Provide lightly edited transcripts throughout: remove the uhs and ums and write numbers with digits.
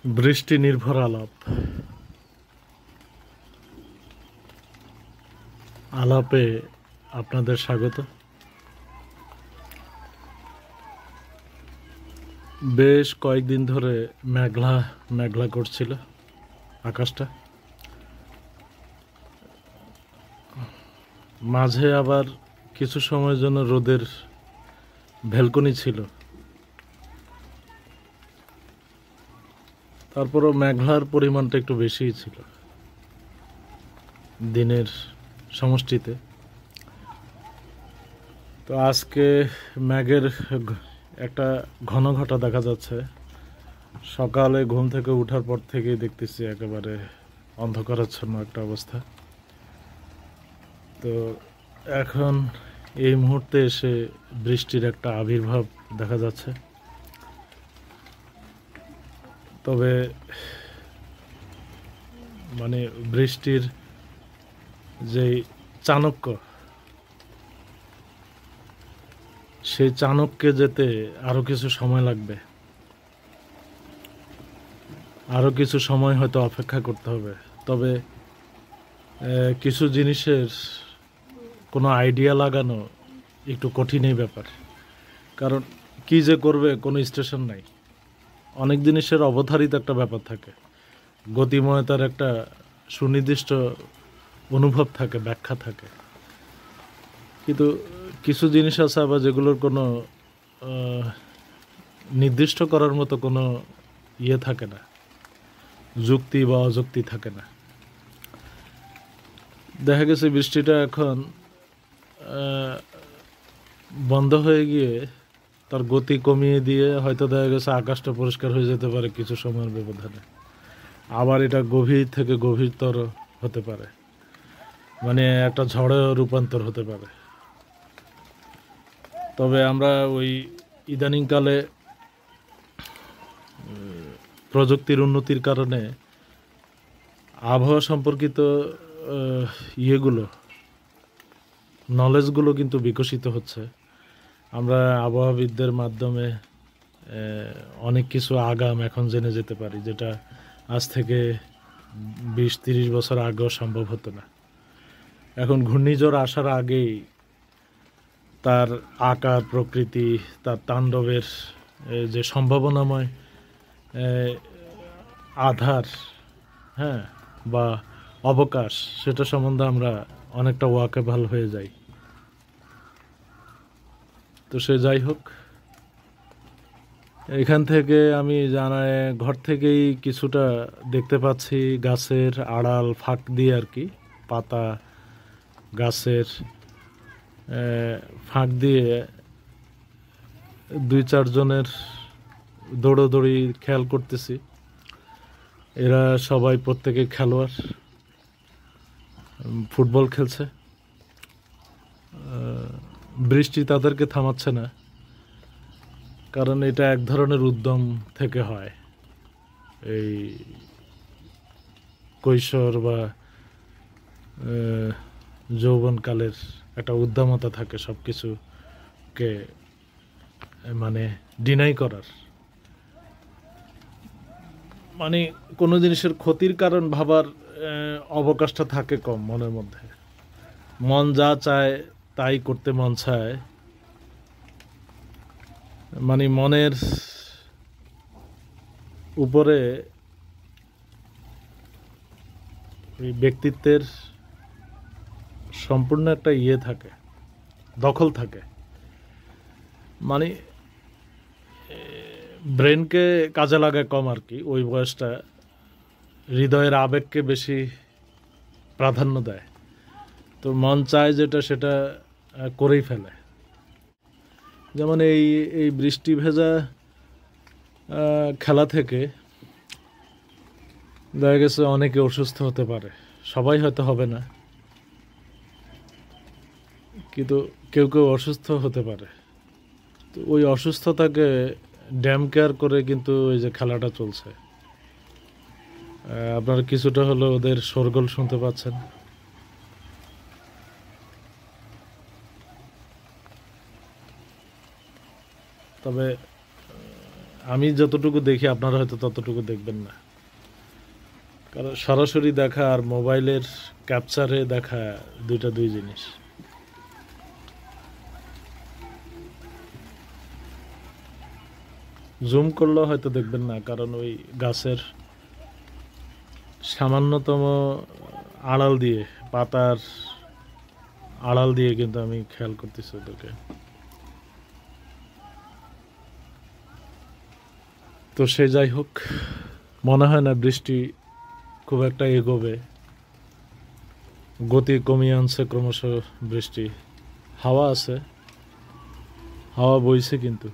বৃষ্টি নির্ভর আলাপে আপনাদের স্বাগত। বেশ কয়েকদিন ধরে মেঘলা মেঘলা করছিল আকাশটা, মাঝে আবার কিছু সময়ের জন্য রোদের ভ্যালকনি ছিল। তারপরও মেঘলার পরিমাণটা একটু বেশিই ছিল দিনের সমষ্টিতে। তো আজকে মেঘের একটা ঘন ঘটা দেখা যাচ্ছে। সকালে ঘুম থেকে ওঠার পর থেকেই দেখতেছি একেবারে অন্ধকারাচ্ছন্ন একটা অবস্থা। তো এখন এই মুহূর্তে এসে বৃষ্টির একটা আবির্ভাব দেখা যাচ্ছে। তবে মানে বৃষ্টির যে চাণক্য, সেই চাণক্যে যেতে আরও কিছু সময় লাগবে, আরও কিছু সময় হয়তো অপেক্ষা করতে হবে। তবে কিছু জিনিসের কোনো আইডিয়া লাগানো একটু কঠিনই ব্যাপার, কারণ কি যে করবে কোনো স্টেশন নাই। অনেক জিনিসের অবধারিত একটা ব্যাপার থাকে, গতিময়তার একটা সুনির্দিষ্ট অনুভব থাকে, ব্যাখ্যা থাকে। কিন্তু কিছু জিনিস আছে আবার যেগুলোর কোনো নির্দিষ্ট করার মতো কোনো ইয়ে থাকে না, যুক্তি বা অযুক্তি থাকে না। দেখা গেছে বৃষ্টিটা এখন বন্ধ হয়ে গিয়ে তার গতি কমিয়ে দিয়ে হয়তো দেখা গেছে আকাশটা পরিষ্কার হয়ে যেতে পারে কিছু সময়ের ব্যবধানে, আবার এটা গভীর থেকে গভীরতর হতে পারে, মানে একটা ঝড়ে রূপান্তর হতে পারে। তবে আমরা ওই ইদানিংকালে প্রযুক্তির উন্নতির কারণে আবহাওয়া সম্পর্কিত ইয়েগুলো, নলেজগুলো কিন্তু বিকশিত হচ্ছে। আমরা আবহাওয়াবিদদের মাধ্যমে অনেক কিছু আগাম এখন জেনে যেতে পারি, যেটা আজ থেকে 20-30 বছর আগেও সম্ভব হতো না। এখন ঘূর্ণিঝড় আসার আগেই তার আকার, প্রকৃতি, তার তাণ্ডবের যে সম্ভাবনাময় আধার, হ্যাঁ, বা অবকাশ, সেটা সম্বন্ধে আমরা অনেকটা ওয়াকেবহাল হয়ে যাই। তো সে যাই হোক, এখান থেকে আমি ঘর থেকেই কিছুটা দেখতে পাচ্ছি গাছের আড়াল ফাঁক দিয়ে আর কি, পাতা গাছের ফাঁক দিয়ে 2-4 জনের দৌড়োদৌড়ি খেয়াল করতেছি। এরা সবাই প্রত্যেকে খেলোয়াড়, ফুটবল খেলছে। বৃষ্টি তাদেরকে থামাচ্ছে না, কারণ এটা এক ধরনের উদ্যম থেকে হয়। এই কৈশোর বা যৌবনকালের একটা উদ্যমতা থাকে সব কিছুকে মানে ডিনাই করার, মানে কোনো জিনিসের ক্ষতির কারণ ভাবার অবকাশটা থাকে কম মনের মধ্যে। মন যা চায় তাই করতে মন চায়, মানে মনের উপরে ব্যক্তিত্বের সম্পূর্ণ একটা ইয়ে থাকে, দখল থাকে। মানে ব্রেনকে কাজে লাগায় কম আর কি, ওই বয়সটা হৃদয়ের আবেগকে বেশি প্রাধান্য দেয়। তো মন চায় যেটা সেটা করেই ফেলে। যেমন এই এই বৃষ্টি ভেজা খেলা থেকে দেখা গেছে অনেকে অসুস্থ হতে পারে, সবাই হয়তো হবে না, কিন্তু কেউ কেউ অসুস্থ হতে পারে। তো ওই অসুস্থতাকে ড্যাম কেয়ার করে কিন্তু ওই যে খেলাটা চলছে, আপনারা কিছুটা হলো ওদের শোরগোল শুনতে পাচ্ছেন। তবে আমি যতটুকু দেখি আপনারা হয়তো ততটুকু দেখবেন না, কারণ সরাসরি দেখা আর মোবাইলের ক্যাপচারে দেখা দুই জিনিস। জুম করলেও হয়তো দেখবেন না, কারণ ওই গাছের সামান্যতম আড়াল দিয়ে, পাতার আড়াল দিয়ে কিন্তু আমি খেয়াল করতেছি ওদেরকে। তো সে যাই হোক, মনে হয় না বৃষ্টি খুব একটা এগোবে, গতি কমিয়ে আনছে ক্রমশ বৃষ্টি। হাওয়া আছে, হাওয়া বইছে, কিন্তু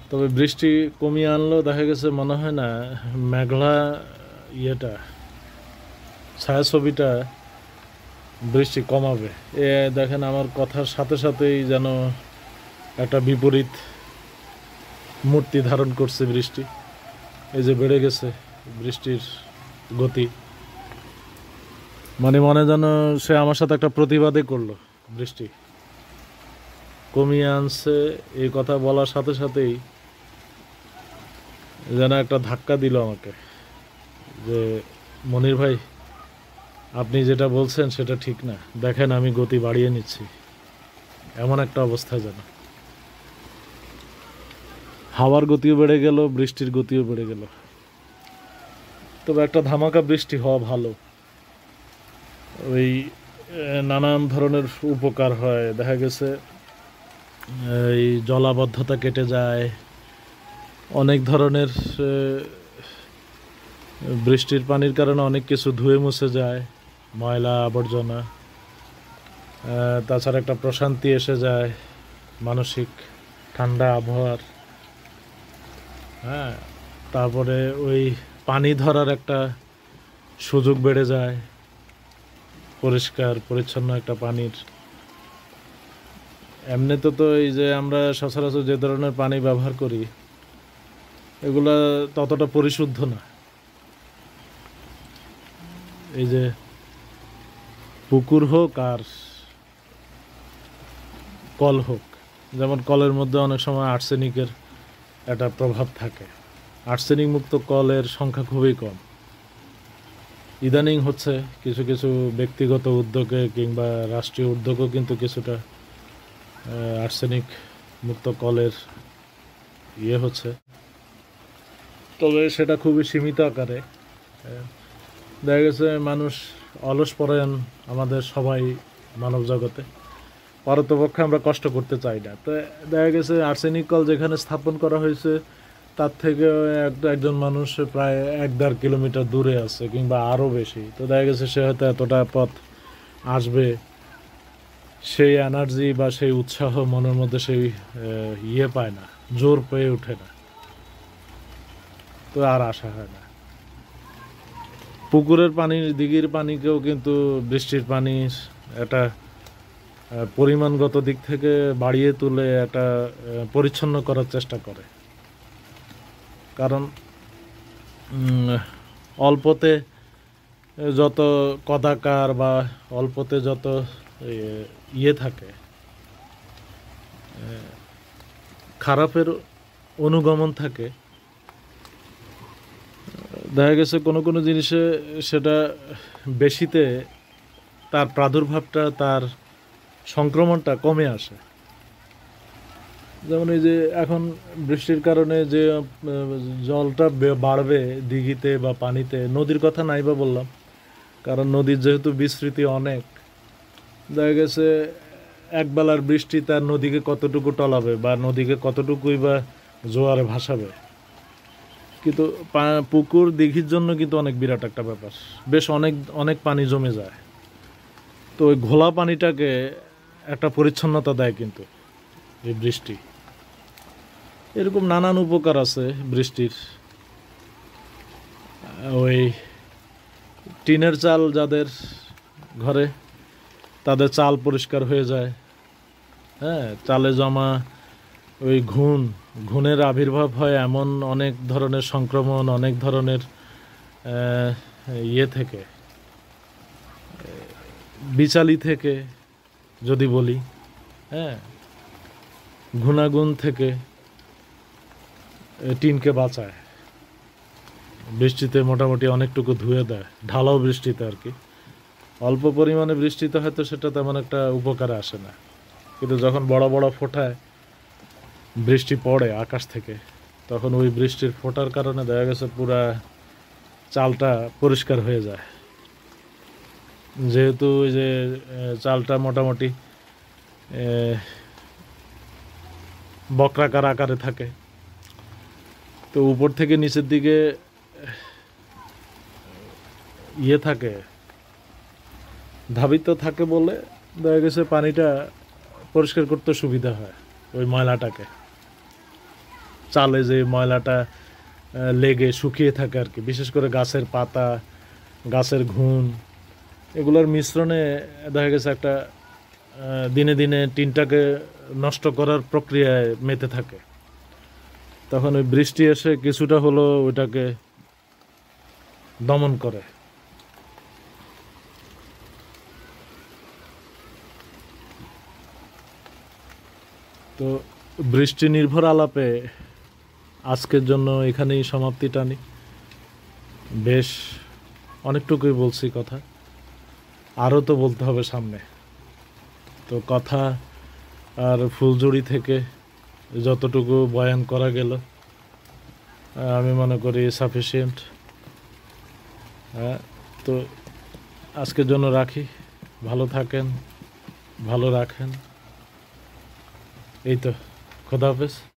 তবে বৃষ্টি কমিয়ে আনলেও দেখা গেছে মনে হয় না মেঘলা ইয়েটা, ছায়াছবিটা বৃষ্টি কমাবে। এ দেখেন আমার কথার সাথে সাথেই যেন একটা বিপরীত মূর্তি ধারণ করছে বৃষ্টি। এই যে বেড়ে গেছে বৃষ্টির গতি, মানে মনে যেন সে আমার সাথে একটা প্রতিবাদই করলো। বৃষ্টি কমিয়ে আনছে এই কথা বলার সাথে সাথেই যেন একটা ধাক্কা দিল আমাকে, যে মনির ভাই আপনি যেটা বলছেন সেটা ঠিক না, দেখেন আমি গতি বাড়িয়ে নিচ্ছি, এমন একটা অবস্থা যেন। হাওয়ার গতিও বেড়ে গেল, বৃষ্টির গতিও বেড়ে গেল। তবে একটা ধামাকা বৃষ্টি হওয়া ভালো, ওই নানান ধরনের উপকার হয়। দেখা গেছে এই জলাবদ্ধতা কেটে যায়, অনেক ধরনের বৃষ্টির পানির কারণে অনেক কিছু ধুয়ে মুছে যায়, ময়লা আবর্জনা। তাছাড়া একটা প্রশান্তি এসে যায়, মানসিক ঠান্ডা আবহাওয়ার। হ্যাঁ, তারপরে ওই পানি ধরার একটা সুযোগ বেড়ে যায়, পরিষ্কার পরিচ্ছন্ন একটা পানির। এমনিতে তো এই যে আমরা সচরাচর যে ধরনের পানি ব্যবহার করি এগুলা ততটা পরিশুদ্ধ না। এই যে পুকুর হোক আর কল হোক, যেমন কলের মধ্যে অনেক সময় আর্সেনিকের একটা প্রভাব থাকে, আর্সেনিক মুক্ত কলের সংখ্যা খুবই কম। ইদানিং হচ্ছে কিছু কিছু ব্যক্তিগত উদ্যোগে কিংবা রাষ্ট্রীয় উদ্যোগও কিন্তু কিছুটা আর্সেনিক মুক্ত কলের ইয়ে হচ্ছে, তবে সেটা খুবই সীমিত আকারে। দেখা গেছে মানুষ অলস পরায়ণ আমাদের সবাই মানব জগতে, পারতপক্ষে আমরা কষ্ট করতে চাই না। তো দেখা গেছে আর্সেনিক কল যেখানে স্থাপন করা হয়েছে তার থেকে একজন মানুষ প্রায় 1-1.5 কিলোমিটার দূরে আছে কিংবা আরও বেশি। তো দেখা গেছে সে হয়তো এতটা পথ আসবে, সেই এনার্জি বা সেই উৎসাহ মনের মধ্যে সেই ইয়ে পায় না, জোর পেয়ে ওঠে না, তো আর আশা হয় না। পুকুরের পানি, দিঘির পানিকেও কিন্তু বৃষ্টির পানি একটা পরিমাণগত দিক থেকে বাড়িয়ে তুলে একটা পরিচ্ছন্ন করার চেষ্টা করে। কারণ অল্পতে যত কদাকার বা অল্পতে যত ইয়ে থাকে, খারাপের অনুগমন থাকে, দেখা গেছে কোনো কোনো জিনিসে সেটা বেশিতে তার প্রাদুর্ভাবটা, তার সংক্রমণটা কমে আসে। যেমন এই যে এখন বৃষ্টির কারণে যে জলটা বাড়বে দিঘিতে বা পানিতে, নদীর কথা নাই বা বললাম, কারণ নদীর যেহেতু বিস্তৃতি অনেক, দেখা গেছে একবেলার বৃষ্টি তার নদীকে কতটুকু টলাবে বা নদীকে কতটুকুই বা জোয়ারে ভাসাবে। কিন্তু পুকুর দিঘির জন্য কিন্তু অনেক বিরাট একটা ব্যাপার, বেশ অনেক অনেক পানি জমে যায়। তো ওই ঘোলা পানিটাকে একটা পরিচ্ছন্নতা দেয় কিন্তু এই বৃষ্টি। এরকম নানান উপকার আছে বৃষ্টির। ওই টিনের চাল যাদের ঘরে, তাদের চাল পরিষ্কার হয়ে যায়। হ্যাঁ, চালে জমা ওই ঘুণের আবির্ভাব হয় এমন অনেক ধরনের সংক্রমণ, অনেক ধরনের ইয়ে থেকে, বিচালি থেকে যদি বলি, হ্যাঁ, গুণাগুণ থেকে, টিনকে বাঁচায়, বৃষ্টিতে মোটামুটি অনেকটুকু ধুয়ে দেয়, ঢালাও বৃষ্টিতে আর কি। অল্প পরিমাণে বৃষ্টিতে হয়তো সেটা তেমন একটা উপকারে আসে না, কিন্তু যখন বড় বড় ফোঁটায় বৃষ্টি পড়ে আকাশ থেকে, তখন ওই বৃষ্টির ফোঁটার কারণে দেখা গেছে পুরা চালটা পরিষ্কার হয়ে যায়। যেহেতু ওই যে চালটা মোটামুটি বক্রাকার আকারে থাকে, তো উপর থেকে নিচের দিকে ইয়ে থাকে, ধাবিত থাকে বলে দেখা গেছে পানিটা পরিষ্কার করতে সুবিধা হয়। ওই ময়লাটাকে, চালে যে ময়লাটা লেগে শুকিয়ে থাকে আর কি, বিশেষ করে গাছের পাতা, গাছের ঘুণ, এগুলোর মিশ্রণে দেখা গেছে একটা দিনে দিনে টিনটাকে নষ্ট করার প্রক্রিয়ায় মেতে থাকে। তখন ওই বৃষ্টি এসে কিছুটা হলো ওইটাকে দমন করে। তো বৃষ্টি নির্ভর আলাপে আজকের জন্য এখানেই সমাপ্তি টানি। বেশ অনেকটুকুই বলছি কথা, আরও তো বলতে হবে সামনে। তো কথা আর ফুলঝুরি থেকে যতটুকু বয়ান করা গেল আমি মনে করি সাফিসিয়েন্ট। তো আজকের জন্য রাখি। ভালো থাকেন, ভালো রাখেন, এই তো। খোদা হাফেজ।